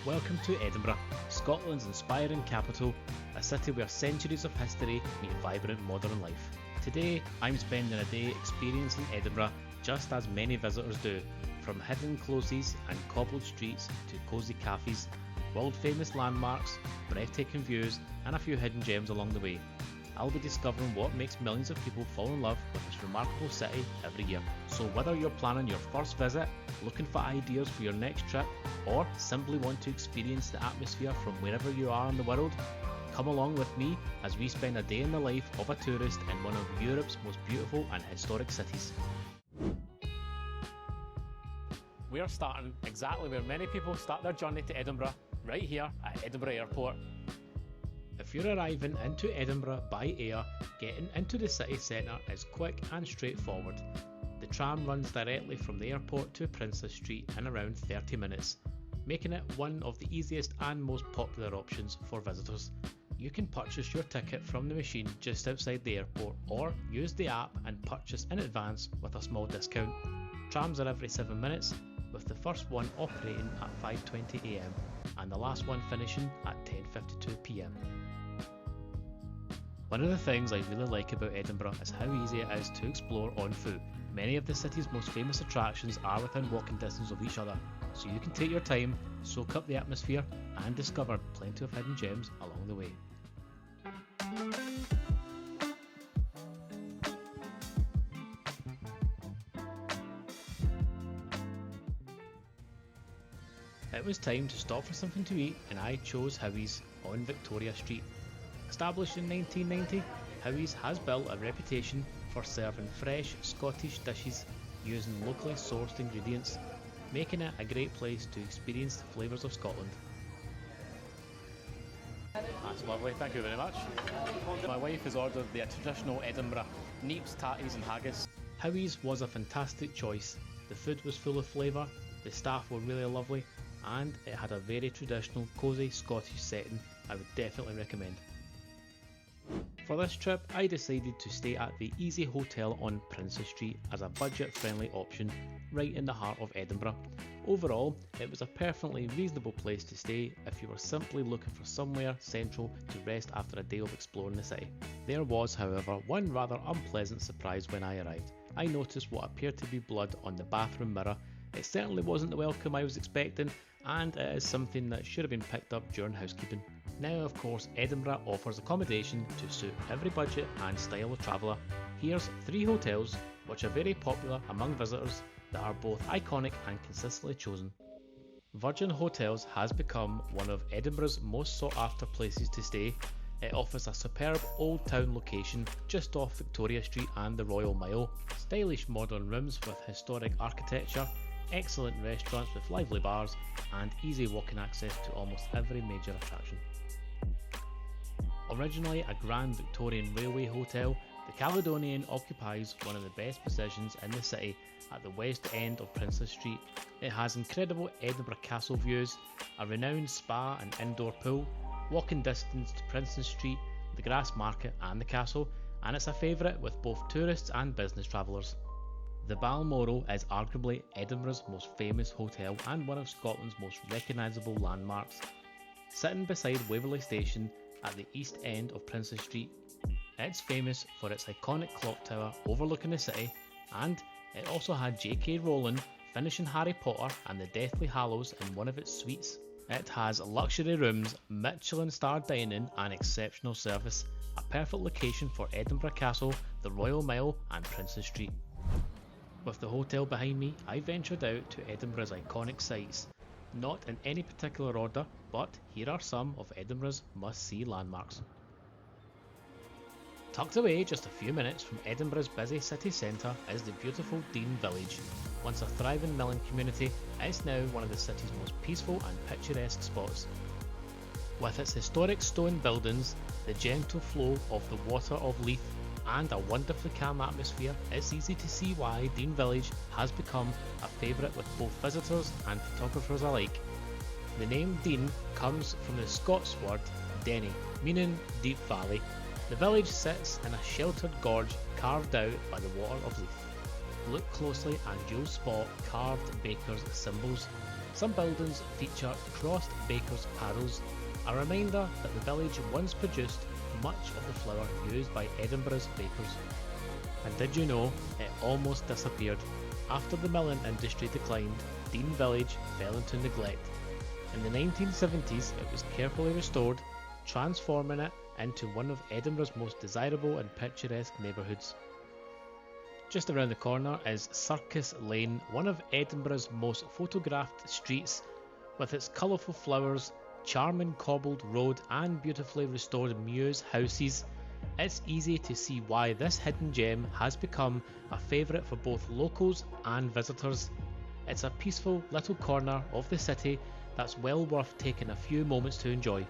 Welcome to Edinburgh, Scotland's inspiring capital, a city where centuries of history meet vibrant modern life. Today, I'm spending a day experiencing Edinburgh just as many visitors do, from hidden closes and cobbled streets to cosy cafes, world famous landmarks, breathtaking views and a few hidden gems along the way. I'll be discovering what makes millions of people fall in love with this remarkable city every year. So whether you're planning your first visit, looking for ideas for your next trip, or simply want to experience the atmosphere from wherever you are in the world, come along with me as we spend a day in the life of a tourist in one of Europe's most beautiful and historic cities. We are starting exactly where many people start their journey to Edinburgh, right here at Edinburgh Airport. If you're arriving into Edinburgh by air, getting into the city centre is quick and straightforward. The tram runs directly from the airport to Princess Street in around 30 minutes, making it one of the easiest and most popular options for visitors. You can purchase your ticket from the machine just outside the airport or use the app and purchase in advance with a small discount. Trams are every 7 minutes, with the first one operating at 5:20am and the last one finishing at 10:52pm. One of the things I really like about Edinburgh is how easy it is to explore on foot. Many of the city's most famous attractions are within walking distance of each other, so you can take your time, soak up the atmosphere and discover plenty of hidden gems along the way. It was time to stop for something to eat and I chose Howie's on Victoria Street. Established in 1990, Howie's has built a reputation for serving fresh Scottish dishes using locally sourced ingredients, making it a great place to experience the flavours of Scotland. That's lovely, thank you very much. My wife has ordered the traditional Edinburgh neeps, tatties and haggis. Howie's was a fantastic choice. The food was full of flavour, the staff were really lovely, and it had a very traditional, cosy Scottish setting I would definitely recommend. For this trip, I decided to stay at the Easy Hotel on Princess Street as a budget-friendly option right in the heart of Edinburgh. Overall, it was a perfectly reasonable place to stay if you were simply looking for somewhere central to rest after a day of exploring the city. There was, however, one rather unpleasant surprise when I arrived. I noticed what appeared to be blood on the bathroom mirror. It certainly wasn't the welcome I was expecting, and it is something that should have been picked up during housekeeping. Now of course Edinburgh offers accommodation to suit every budget and style of traveller. Here's 3 hotels which are very popular among visitors that are both iconic and consistently chosen. Virgin Hotels has become one of Edinburgh's most sought after places to stay. It offers a superb old town location just off Victoria Street and the Royal Mile, stylish modern rooms with historic architecture, excellent restaurants with lively bars and easy walking access to almost every major attraction. Originally a Grand Victorian Railway hotel, the Caledonian occupies one of the best positions in the city at the west end of Princess Street. It has incredible Edinburgh Castle views, a renowned spa and indoor pool, walking distance to Princess Street, the Grass Market and the castle, and it's a favourite with both tourists and business travellers. The Balmoral is arguably Edinburgh's most famous hotel and one of Scotland's most recognisable landmarks. Sitting beside Waverley Station at the east end of Princess Street, it's famous for its iconic clock tower overlooking the city, and it also had J.K. Rowling finishing Harry Potter and the Deathly Hallows in one of its suites. It has luxury rooms, Michelin-starred dining and exceptional service, a perfect location for Edinburgh Castle, the Royal Mile and Princess Street. With the hotel behind me, I ventured out to Edinburgh's iconic sites. Not in any particular order, but here are some of Edinburgh's must-see landmarks. Tucked away just a few minutes from Edinburgh's busy city centre is the beautiful Dean Village. Once a thriving milling community, it's now one of the city's most peaceful and picturesque spots. With its historic stone buildings, the gentle flow of the Water of Leith and a wonderfully calm atmosphere, it's easy to see why Dean Village has become a favourite with both visitors and photographers alike. The name Dean comes from the Scots word Denny, meaning deep valley. The village sits in a sheltered gorge carved out by the Water of Leith. Look closely and you'll spot carved bakers' symbols. Some buildings feature crossed bakers' paddles, a reminder that the village once produced much of the flour used by Edinburgh's bakers. And did you know it almost disappeared? After the milling industry declined, Dean Village fell into neglect. In the 1970s it was carefully restored, transforming it into one of Edinburgh's most desirable and picturesque neighbourhoods. Just around the corner is Circus Lane, one of Edinburgh's most photographed streets, with its colourful flowers, charming cobbled road and beautifully restored mews houses. It's easy to see why this hidden gem has become a favourite for both locals and visitors. It's a peaceful little corner of the city that's well worth taking a few moments to enjoy.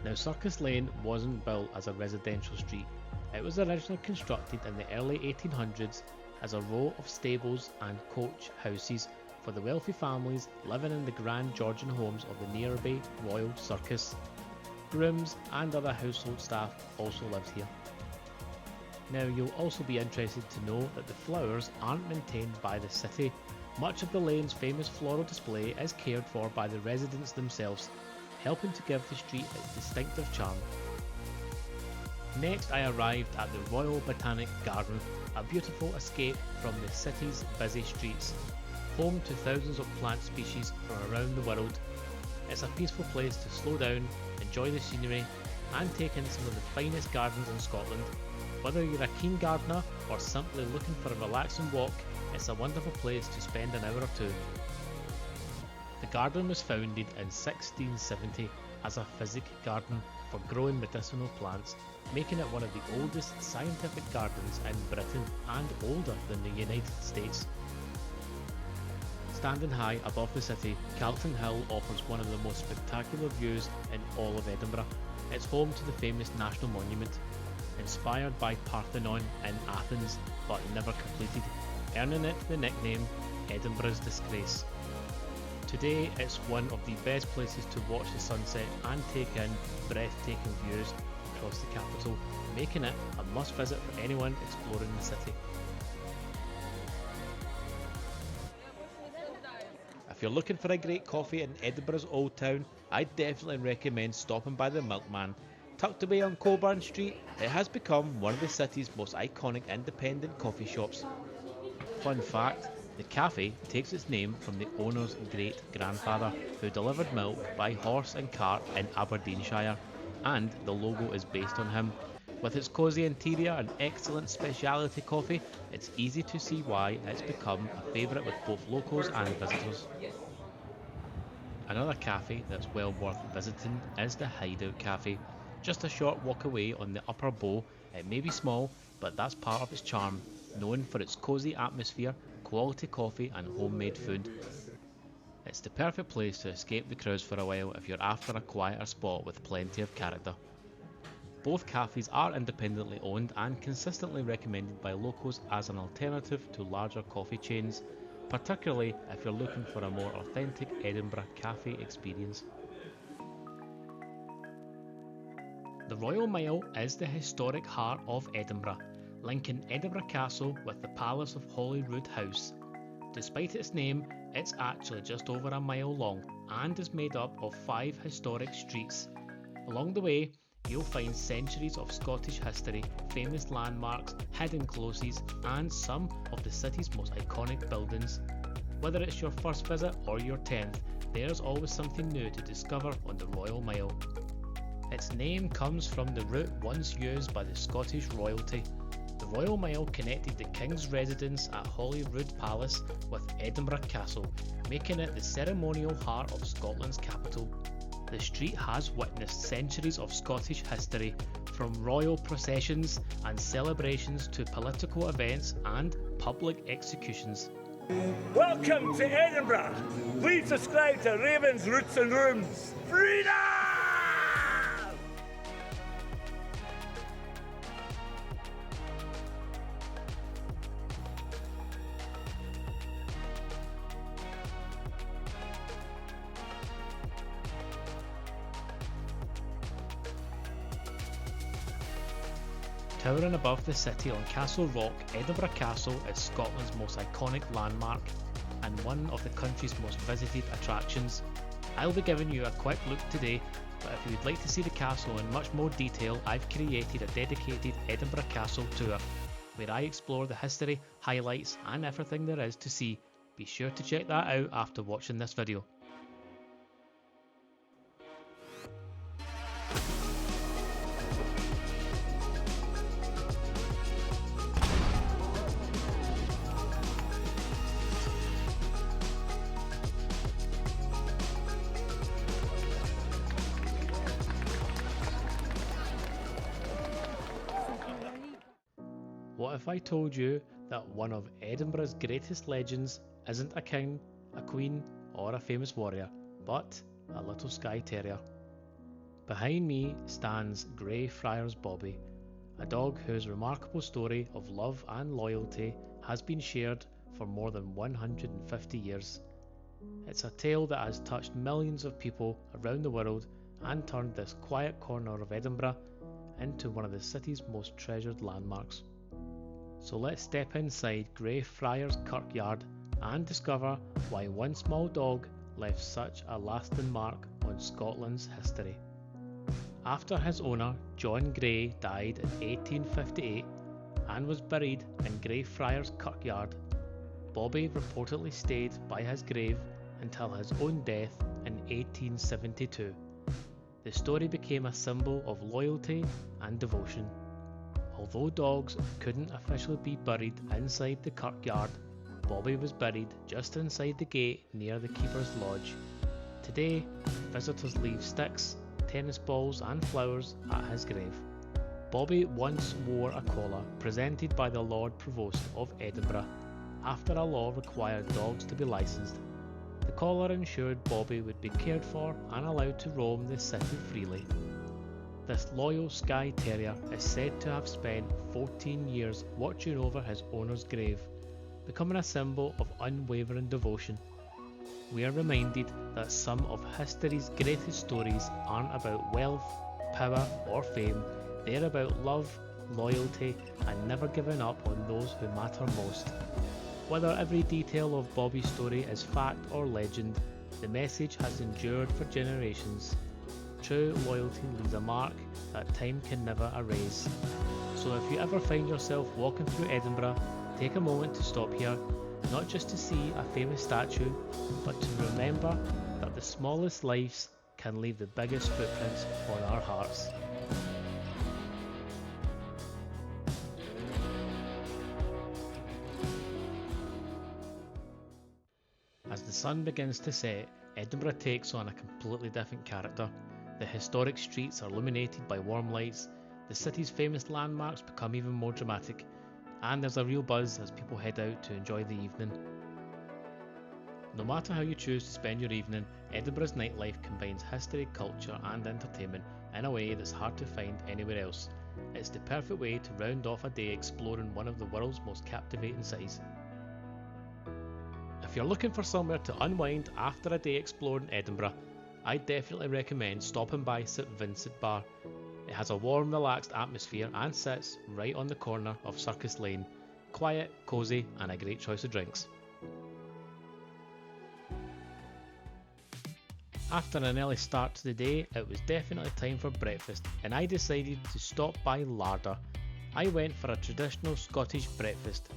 Now, Circus Lane wasn't built as a residential street. It was originally constructed in the early 1800s as a row of stables and coach houses for the wealthy families living in the grand Georgian homes of the nearby Royal Circus. Grooms and other household staff also lived here. Now, you'll also be interested to know that the flowers aren't maintained by the city. Much of the lane's famous floral display is cared for by the residents themselves, helping to give the street its distinctive charm. Next, I arrived at the Royal Botanic Garden, a beautiful escape from the city's busy streets, home to thousands of plant species from around the world. It's a peaceful place to slow down, enjoy the scenery, and take in some of the finest gardens in Scotland. Whether you're a keen gardener or simply looking for a relaxing walk, it's a wonderful place to spend an hour or two. The garden was founded in 1670 as a physic garden for growing medicinal plants, making it one of the oldest scientific gardens in Britain and older than the United States. Standing high above the city, Calton Hill offers one of the most spectacular views in all of Edinburgh. It's home to the famous National Monument, inspired by Parthenon in Athens but never completed, earning it the nickname Edinburgh's Disgrace. Today it's one of the best places to watch the sunset and take in breathtaking views across the capital, making it a must visit for anyone exploring the city. If you're looking for a great coffee in Edinburgh's Old Town, I'd definitely recommend stopping by the Milkman. Tucked away on Coburn Street, it has become one of the city's most iconic independent coffee shops. Fun fact, the cafe takes its name from the owner's great-grandfather, who delivered milk by horse and cart in Aberdeenshire, and the logo is based on him. With its cosy interior and excellent speciality coffee, it's easy to see why it's become a favourite with both locals and visitors. Another cafe that's well worth visiting is the Hideout Cafe. Just a short walk away on the Upper Bow. It may be small, but that's part of its charm, known for its cosy atmosphere, quality coffee and homemade food. It's the perfect place to escape the crowds for a while if you're after a quieter spot with plenty of character. Both cafes are independently owned and consistently recommended by locals as an alternative to larger coffee chains, particularly if you're looking for a more authentic Edinburgh cafe experience. The Royal Mile is the historic heart of Edinburgh, linking Edinburgh Castle with the Palace of Holyrood House. Despite its name, it's actually just over a mile long and is made up of 5 historic streets. Along the way, you'll find centuries of Scottish history, famous landmarks, hidden closes, and some of the city's most iconic buildings. Whether it's your first visit or your 10th, there's always something new to discover on the Royal Mile. Its name comes from the route once used by the Scottish royalty. The Royal Mile connected the King's residence at Holyrood Palace with Edinburgh Castle, making it the ceremonial heart of Scotland's capital. The street has witnessed centuries of Scottish history, from royal processions and celebrations to political events and public executions. Welcome to Edinburgh! Please subscribe to Raymond's Roots and Rooms. Freedom! Towering above the city on Castle Rock, Edinburgh Castle is Scotland's most iconic landmark. and one of the country's most visited attractions. I'll be giving you a quick look today, but if you would like to see the castle in much more detail, I've created a dedicated Edinburgh Castle tour, where I explore the history, highlights and everything there is to see. Be sure to check that out after watching this video. What if I told you that one of Edinburgh's greatest legends isn't a king, a queen or a famous warrior, but a little Skye Terrier? Behind me stands Greyfriars Bobby, a dog whose remarkable story of love and loyalty has been shared for more than 150 years. It's a tale that has touched millions of people around the world and turned this quiet corner of Edinburgh into one of the city's most treasured landmarks. So let's step inside Greyfriars Kirkyard and discover why one small dog left such a lasting mark on Scotland's history. After his owner, John Grey, died in 1858 and was buried in Greyfriars Kirkyard, Bobby reportedly stayed by his grave until his own death in 1872. The story became a symbol of loyalty and devotion. Although dogs couldn't officially be buried inside the kirkyard, Bobby was buried just inside the gate near the keeper's lodge. Today, visitors leave sticks, tennis balls and flowers at his grave. Bobby once wore a collar presented by the Lord Provost of Edinburgh after a law required dogs to be licensed. The collar ensured Bobby would be cared for and allowed to roam the city freely. This loyal Skye Terrier is said to have spent 14 years watching over his owner's grave, becoming a symbol of unwavering devotion. We are reminded that some of history's greatest stories aren't about wealth, power or fame, they're about love, loyalty and never giving up on those who matter most. Whether every detail of Bobby's story is fact or legend, the message has endured for generations. True loyalty leaves a mark that time can never erase. So if you ever find yourself walking through Edinburgh, take a moment to stop here, not just to see a famous statue, but to remember that the smallest lives can leave the biggest footprints on our hearts. As the sun begins to set, Edinburgh takes on a completely different character. The historic streets are illuminated by warm lights, the city's famous landmarks become even more dramatic, and there's a real buzz as people head out to enjoy the evening. No matter how you choose to spend your evening, Edinburgh's nightlife combines history, culture and entertainment in a way that's hard to find anywhere else. It's the perfect way to round off a day exploring one of the world's most captivating cities. If you're looking for somewhere to unwind after a day exploring Edinburgh, I definitely recommend stopping by St Vincent Bar. It has a warm, relaxed atmosphere and sits right on the corner of Circus Lane. Quiet, cosy and a great choice of drinks. After an early start to the day, it was definitely time for breakfast and I decided to stop by Larder. I went for a traditional Scottish breakfast.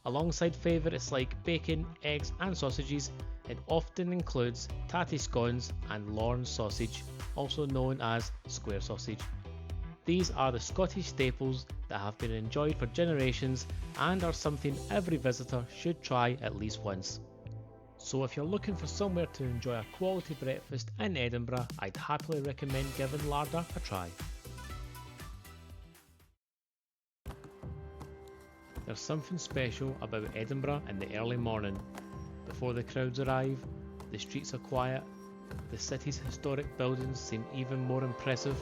Alongside favourites like bacon, eggs and sausages, it often includes tatty scones and Lorne sausage, also known as square sausage. These are the Scottish staples that have been enjoyed for generations and are something every visitor should try at least once. So if you're looking for somewhere to enjoy a quality breakfast in Edinburgh, I'd happily recommend giving Larder a try. There's something special about Edinburgh in the early morning. Before the crowds arrive, the streets are quiet, the city's historic buildings seem even more impressive,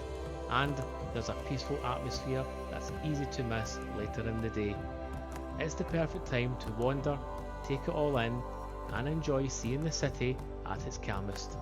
and there's a peaceful atmosphere that's easy to miss later in the day. It's the perfect time to wander, take it all in, and enjoy seeing the city at its calmest.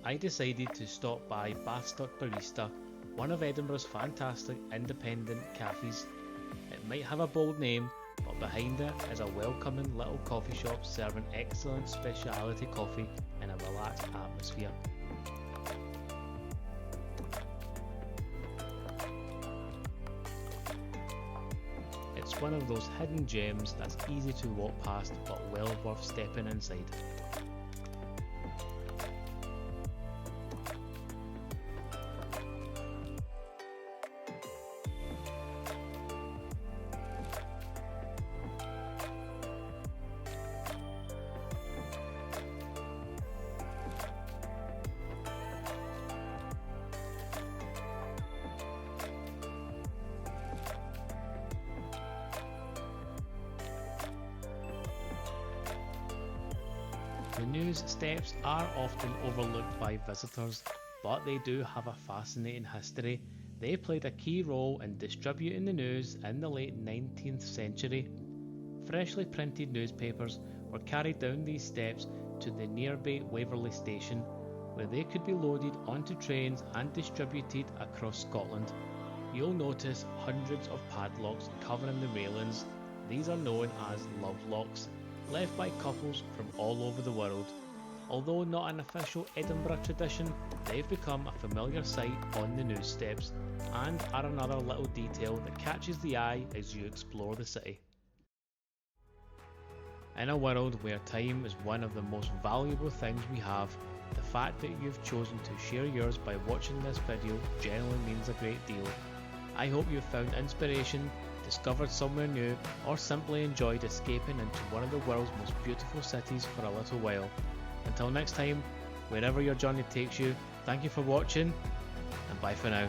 I decided to stop by Barista, one of Edinburgh's fantastic independent cafes. It might have a bold name, but behind it is a welcoming little coffee shop serving excellent specialty coffee in a relaxed atmosphere. It's one of those hidden gems that's easy to walk past but well worth stepping inside. The news steps are often overlooked by visitors, but they do have a fascinating history. They played a key role in distributing the news in the late 19th century. Freshly printed newspapers were carried down these steps to the nearby Waverley station, where they could be loaded onto trains and distributed across Scotland. You'll notice hundreds of padlocks covering the railings. These are known as love locks, left by couples from all over the world. Although not an official Edinburgh tradition, they've become a familiar sight on the news steps and are another little detail that catches the eye as you explore the city. In a world where time is one of the most valuable things we have, the fact that you've chosen to share yours by watching this video generally means a great deal. I hope you've found inspiration, discovered somewhere new, or simply enjoyed escaping into one of the world's most beautiful cities for a little while. Until next time, wherever your journey takes you, thank you for watching, and bye for now.